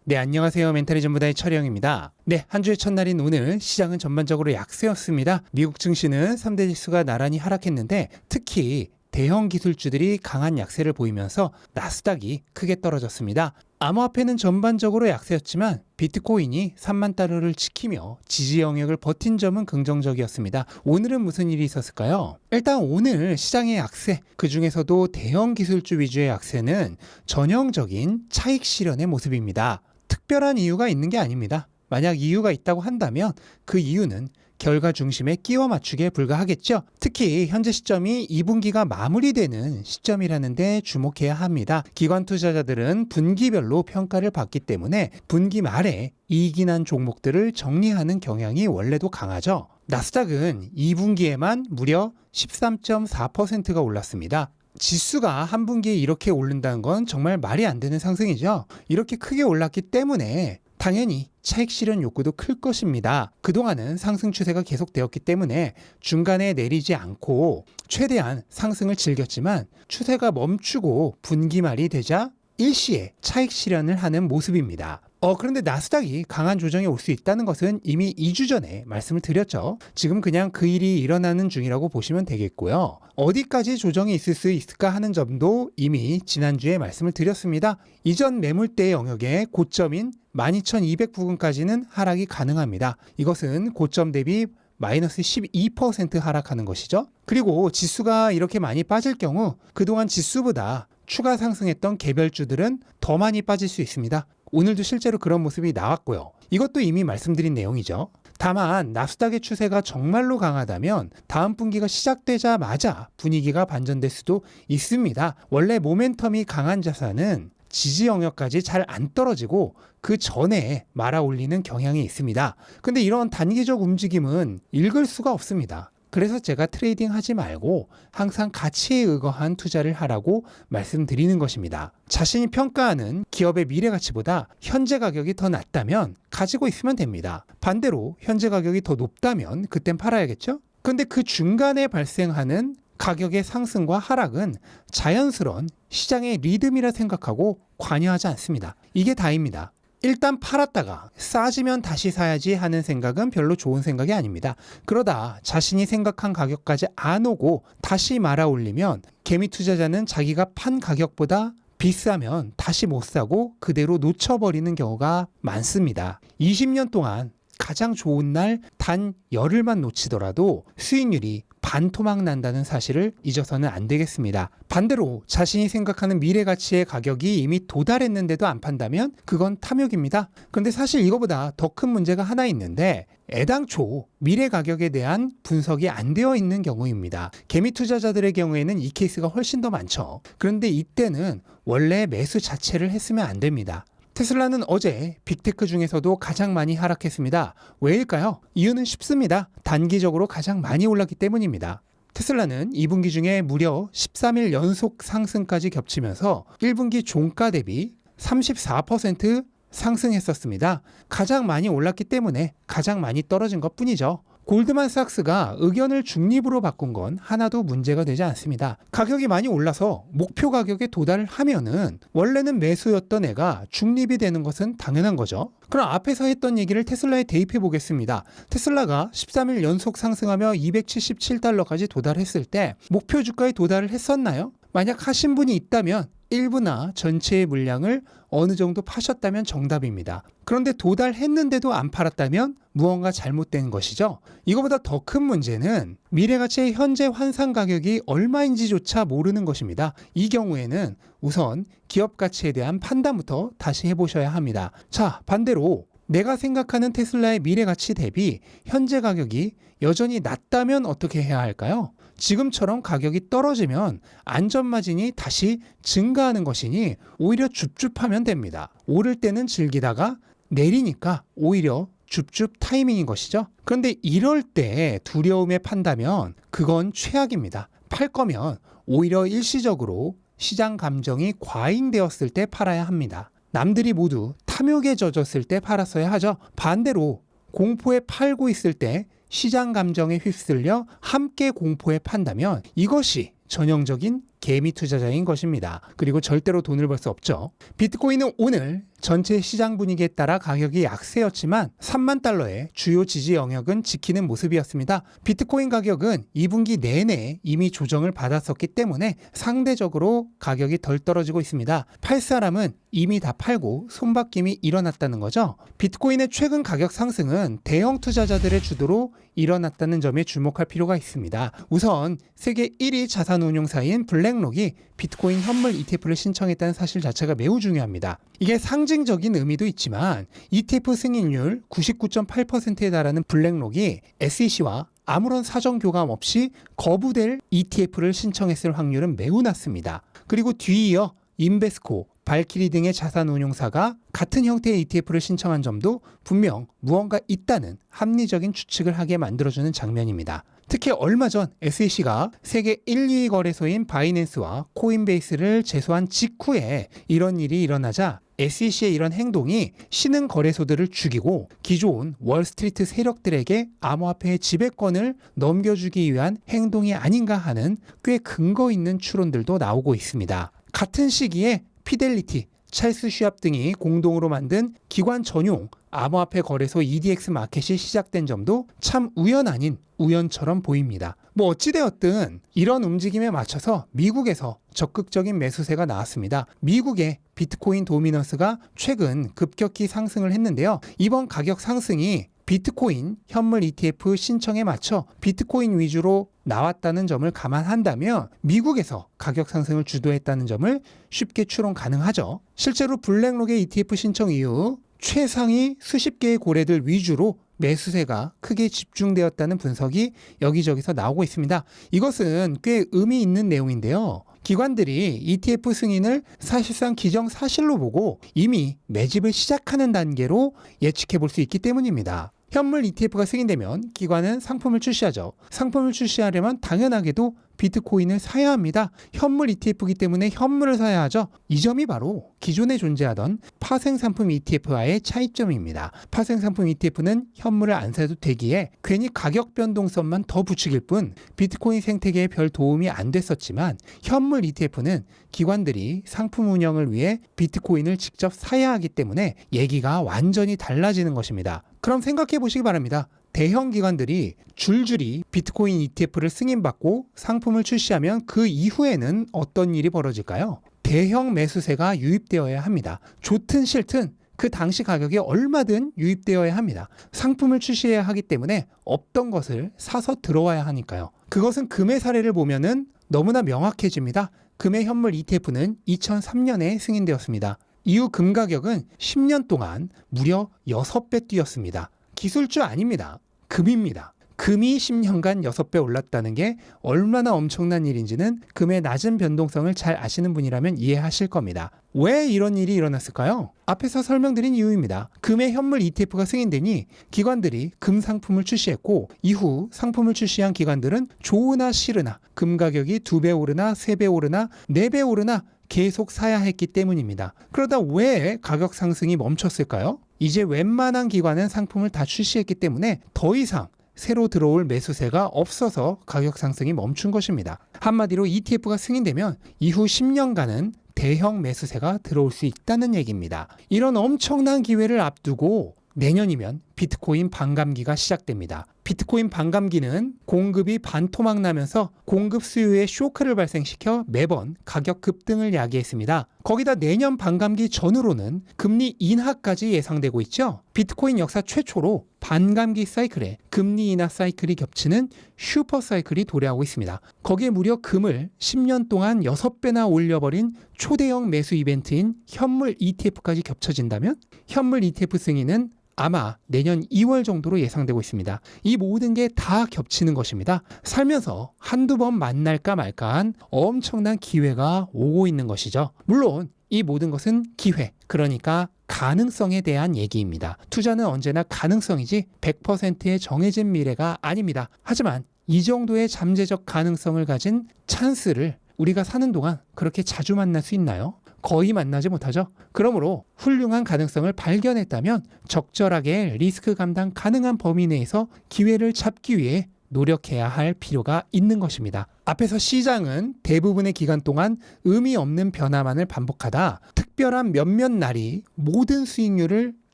네, 안녕하세요. 멘탈의 전부다의 철영입니다. 네, 한 주의 첫날인 오늘 시장은 전반적으로 약세였습니다. 미국 증시는 3대 지수가 나란히 하락했는데 특히 대형 기술주들이 강한 약세를 보이면서 나스닥이 크게 떨어졌습니다. 암호화폐는 전반적으로 약세였지만 비트코인이 3만 달러를 지키며 지지 영역을 버틴 점은 긍정적이었습니다. 오늘은 무슨 일이 있었을까요? 일단 오늘 시장의 약세, 그 중에서도 대형 기술주 위주의 약세는 전형적인 차익 실현의 모습입니다. 특별한 이유가 있는 게 아닙니다. 만약 이유가 있다고 한다면 그 이유는 결과 중심에 끼워 맞추기에 불과하겠죠. 특히 현재 시점이 2분기가 마무리되는 시점이라는 데 주목해야 합니다. 기관 투자자들은 분기별로 평가를 받기 때문에 분기 말에 이익이 난 종목들을 정리하는 경향이 원래도 강하죠. 나스닥은 2분기에만 무려 13.4%가 올랐습니다. 지수가 한 분기에 이렇게 오른다는 건 정말 말이 안 되는 상승이죠. 이렇게 크게 올랐기 때문에 당연히 차익 실현 욕구도 클 것입니다. 그동안은 상승 추세가 계속되었기 때문에 중간에 내리지 않고 최대한 상승을 즐겼지만 추세가 멈추고 분기 말이 되자 일시에 차익 실현을 하는 모습입니다. 그런데 나스닥이 강한 조정이 올 수 있다는 것은 이미 2주 전에 말씀을 드렸죠. 지금 그냥 그 일이 일어나는 중이라고 보시면 되겠고요. 어디까지 조정이 있을 수 있을까 하는 점도 이미 지난주에 말씀을 드렸습니다. 이전 매물대 영역의 고점인 12,200 부근까지는 하락이 가능합니다. 이것은 고점 대비 마이너스 12% 하락하는 것이죠. 그리고 지수가 이렇게 많이 빠질 경우 그동안 지수보다 추가 상승했던 개별주들은 더 많이 빠질 수 있습니다. 오늘도 실제로 그런 모습이 나왔고요. 이것도 이미 말씀드린 내용이죠. 다만 나스닥의 추세가 정말로 강하다면 다음 분기가 시작되자마자 분위기가 반전될 수도 있습니다. 원래 모멘텀이 강한 자산은 지지 영역까지 잘 안 떨어지고 그 전에 말아 올리는 경향이 있습니다. 근데 이런 단기적 움직임은 읽을 수가 없습니다. 그래서 제가 트레이딩 하지 말고 항상 가치에 의거한 투자를 하라고 말씀드리는 것입니다. 자신이 평가하는 기업의 미래 가치보다 현재 가격이 더 낮다면 가지고 있으면 됩니다. 반대로 현재 가격이 더 높다면 그땐 팔아야겠죠? 근데 그 중간에 발생하는 가격의 상승과 하락은 자연스러운 시장의 리듬이라 생각하고 관여하지 않습니다. 이게 다입니다. 일단 팔았다가 싸지면 다시 사야지 하는 생각은 별로 좋은 생각이 아닙니다. 그러다 자신이 생각한 가격까지 안 오고 다시 말아 올리면 개미 투자자는 자기가 판 가격보다 비싸면 다시 못 사고 그대로 놓쳐버리는 경우가 많습니다. 20년 동안 가장 좋은 날 단 열흘만 놓치더라도 수익률이 반토막 난다는 사실을 잊어서는 안 되겠습니다. 반대로 자신이 생각하는 미래 가치의 가격이 이미 도달했는데도 안 판다면 그건 탐욕입니다. 그런데 사실 이거보다 더 큰 문제가 하나 있는데 애당초 미래 가격에 대한 분석이 안 되어 있는 경우입니다. 개미 투자자들의 경우에는 이 케이스가 훨씬 더 많죠. 그런데 이때는 원래 매수 자체를 했으면 안 됩니다. 테슬라는 어제 빅테크 중에서도 가장 많이 하락했습니다. 왜일까요? 이유는 쉽습니다. 단기적으로 가장 많이 올랐기 때문입니다. 테슬라는 2분기 중에 무려 13일 연속 상승까지 겹치면서 1분기 종가 대비 34% 상승했었습니다. 가장 많이 올랐기 때문에 가장 많이 떨어진 것 뿐이죠. 골드만삭스가 의견을 중립으로 바꾼 건 하나도 문제가 되지 않습니다. 가격이 많이 올라서 목표 가격에 도달을 하면은 원래는 매수였던 애가 중립이 되는 것은 당연한 거죠. 그럼 앞에서 했던 얘기를 테슬라에 대입해 보겠습니다. 테슬라가 13일 연속 상승하며 277달러까지 도달했을 때 목표 주가에 도달을 했었나요? 만약 하신 분이 있다면 일부나 전체의 물량을 어느 정도 파셨다면 정답입니다. 그런데 도달했는데도 안 팔았다면 무언가 잘못된 것이죠. 이거보다 더 큰 문제는 미래가치의 현재 환산 가격이 얼마인지조차 모르는 것입니다. 이 경우에는 우선 기업 가치에 대한 판단부터 다시 해보셔야 합니다. 자, 반대로 내가 생각하는 테슬라의 미래 가치 대비 현재 가격이 여전히 낮다면 어떻게 해야 할까요? 지금처럼 가격이 떨어지면 안전마진이 다시 증가하는 것이니 오히려 줍줍하면 됩니다. 오를 때는 즐기다가 내리니까 오히려 줍줍 타이밍인 것이죠. 그런데 이럴 때 두려움에 판다면 그건 최악입니다. 팔 거면 오히려 일시적으로 시장 감정이 과잉되었을 때 팔아야 합니다. 남들이 모두 탐욕에 젖었을 때 팔았어야 하죠. 반대로 공포에 팔고 있을 때 시장 감정에 휩쓸려 함께 공포에 판다면 이것이 전형적인 개미 투자자인 것입니다. 그리고 절대로 돈을 벌 수 없죠. 비트코인은 오늘 전체 시장 분위기에 따라 가격이 약세였지만 3만 달러의 주요 지지 영역은 지키는 모습이었습니다. 비트코인 가격은 2분기 내내 이미 조정을 받았었기 때문에 상대적으로 가격이 덜 떨어지고 있습니다. 팔 사람은 이미 다 팔고 손바뀜이 일어났다는 거죠. 비트코인의 최근 가격 상승은 대형 투자자들의 주도로 일어났다는 점에 주목할 필요가 있습니다. 우선 세계 1위 자산운용사인 블랙록이 비트코인 현물 ETF를 신청했다는 사실 자체가 매우 중요합니다. 이게 상징적인 의미도 있지만 ETF 승인율 99.8%에 달하는 블랙록이 SEC와 아무런 사전 교감 없이 거부될 ETF를 신청했을 확률은 매우 낮습니다. 그리고 뒤이어 인베스코, 발키리 등의 자산운용사가 같은 형태의 ETF를 신청한 점도 분명 무언가 있다는 합리적인 추측을 하게 만들어주는 장면입니다. 특히 얼마 전 SEC가 세계 1, 2위 거래소인 바이낸스와 코인베이스를 제소한 직후에 이런 일이 일어나자 SEC의 이런 행동이 신흥 거래소들을 죽이고 기존 월스트리트 세력들에게 암호화폐의 지배권을 넘겨주기 위한 행동이 아닌가 하는 꽤 근거 있는 추론들도 나오고 있습니다. 같은 시기에 피델리티, 찰스 슈왑 등이 공동으로 만든 기관 전용 암호화폐 거래소 EDX 마켓이 시작된 점도 참 우연 아닌 우연처럼 보입니다. 어찌되었든 이런 움직임에 맞춰서 미국에서 적극적인 매수세가 나왔습니다. 미국의 비트코인 도미넌스가 최근 급격히 상승을 했는데요. 이번 가격 상승이 비트코인 현물 ETF 신청에 맞춰 비트코인 위주로 나왔다는 점을 감안한다면 미국에서 가격 상승을 주도했다는 점을 쉽게 추론 가능하죠. 실제로 블랙록의 ETF 신청 이후 최상위 수십 개의 고래들 위주로 매수세가 크게 집중되었다는 분석이 여기저기서 나오고 있습니다. 이것은 꽤 의미 있는 내용인데요. 기관들이 ETF 승인을 사실상 기정사실로 보고 이미 매집을 시작하는 단계로 예측해 볼 수 있기 때문입니다. 현물 ETF가 승인되면 기관은 상품을 출시하죠. 상품을 출시하려면 당연하게도 비트코인을 사야 합니다. 현물 ETF이기 때문에 현물을 사야 하죠. 이 점이 바로 기존에 존재하던 파생상품 ETF와의 차이점입니다. 파생상품 ETF는 현물을 안 사도 되기에 괜히 가격 변동성만 더 부추길 뿐 비트코인 생태계에 별 도움이 안 됐었지만 현물 ETF는 기관들이 상품 운영을 위해 비트코인을 직접 사야 하기 때문에 얘기가 완전히 달라지는 것입니다. 그럼 생각해 보시기 바랍니다. 대형 기관들이 줄줄이 비트코인 ETF를 승인받고 상품을 출시하면 그 이후에는 어떤 일이 벌어질까요? 대형 매수세가 유입되어야 합니다. 좋든 싫든 그 당시 가격에 얼마든 유입되어야 합니다. 상품을 출시해야 하기 때문에 없던 것을 사서 들어와야 하니까요. 그것은 금의 사례를 보면은 너무나 명확해집니다. 금의 현물 ETF는 2003년에 승인되었습니다. 이후 금 가격은 10년 동안 무려 6배 뛰었습니다. 기술주 아닙니다. 금입니다. 금이 10년간 6배 올랐다는 게 얼마나 엄청난 일인지는 금의 낮은 변동성을 잘 아시는 분이라면 이해하실 겁니다. 왜 이런 일이 일어났을까요? 앞에서 설명드린 이유입니다. 금의 현물 ETF가 승인되니 기관들이 금 상품을 출시했고 이후 상품을 출시한 기관들은 좋으나 싫으나 금 가격이 2배 오르나 3배 오르나 4배 오르나 계속 사야 했기 때문입니다. 그러다 왜 가격 상승이 멈췄을까요? 이제 웬만한 기관은 상품을 다 출시했기 때문에 더 이상 새로 들어올 매수세가 없어서 가격 상승이 멈춘 것입니다. 한마디로 ETF가 승인되면 이후 10년간은 대형 매수세가 들어올 수 있다는 얘기입니다. 이런 엄청난 기회를 앞두고 내년이면 비트코인 반감기가 시작됩니다. 비트코인 반감기는 공급이 반토막 나면서 공급 수요에 쇼크를 발생시켜 매번 가격 급등을 야기했습니다. 거기다 내년 반감기 전후로는 금리 인하까지 예상되고 있죠. 비트코인 역사 최초로 반감기 사이클에 금리 인하 사이클이 겹치는 슈퍼 사이클이 도래하고 있습니다. 거기에 무려 금을 10년 동안 6배나 올려버린 초대형 매수 이벤트인 현물 ETF까지 겹쳐진다면 현물 ETF 승인은 아마 내년 2월 정도로 예상되고 있습니다. 이 모든 게 다 겹치는 것입니다. 살면서 한두 번 만날까 말까한 엄청난 기회가 오고 있는 것이죠. 물론 이 모든 것은 기회, 그러니까 가능성에 대한 얘기입니다. 투자는 언제나 가능성이지 100%의 정해진 미래가 아닙니다. 하지만 이 정도의 잠재적 가능성을 가진 찬스를 우리가 사는 동안 그렇게 자주 만날 수 있나요? 거의 만나지 못하죠. 그러므로 훌륭한 가능성을 발견했다면 적절하게 리스크 감당 가능한 범위 내에서 기회를 잡기 위해 노력해야 할 필요가 있는 것입니다. 앞에서 시장은 대부분의 기간 동안 의미 없는 변화만을 반복하다 특별한 몇몇 날이 모든 수익률을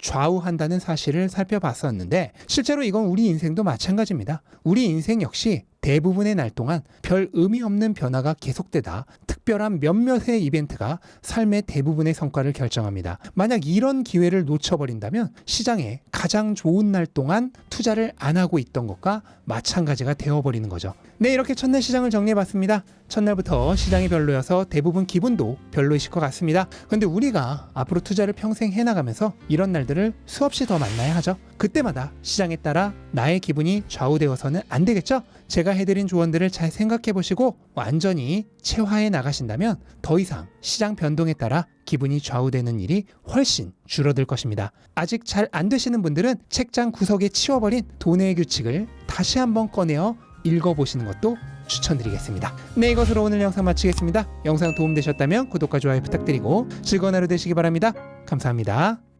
좌우한다는 사실을 살펴봤었는데 실제로 이건 우리 인생도 마찬가지입니다. 우리 인생 역시 대부분의 날 동안 별 의미 없는 변화가 계속되다 특별한 몇몇의 이벤트가 삶의 대부분의 성과를 결정합니다. 만약 이런 기회를 놓쳐버린다면 시장에 가장 좋은 날 동안 투자를 안 하고 있던 것과 마찬가지가 되어버리는 거죠. 네, 이렇게 첫날 시장을 정리해봤습니다. 첫날부터 시장이 별로여서 대부분 기분도 별로이실 것 같습니다. 근데 우리가 앞으로 투자를 평생 해나가면서 이런 날들을 수없이 더 만나야 하죠. 그때마다 시장에 따라 나의 기분이 좌우되어서는 안 되겠죠? 제가 해드린 조언들을 잘 생각해 보시고 완전히 체화해 나가신다면 더 이상 시장 변동에 따라 기분이 좌우되는 일이 훨씬 줄어들 것입니다. 아직 잘 안 되시는 분들은 책장 구석에 치워버린 돈의 규칙을 다시 한번 꺼내어 읽어보시는 것도 추천드리겠습니다. 네, 이것으로 오늘 영상 마치겠습니다. 영상 도움되셨다면 구독과 좋아요 부탁드리고 즐거운 하루 되시기 바랍니다. 감사합니다.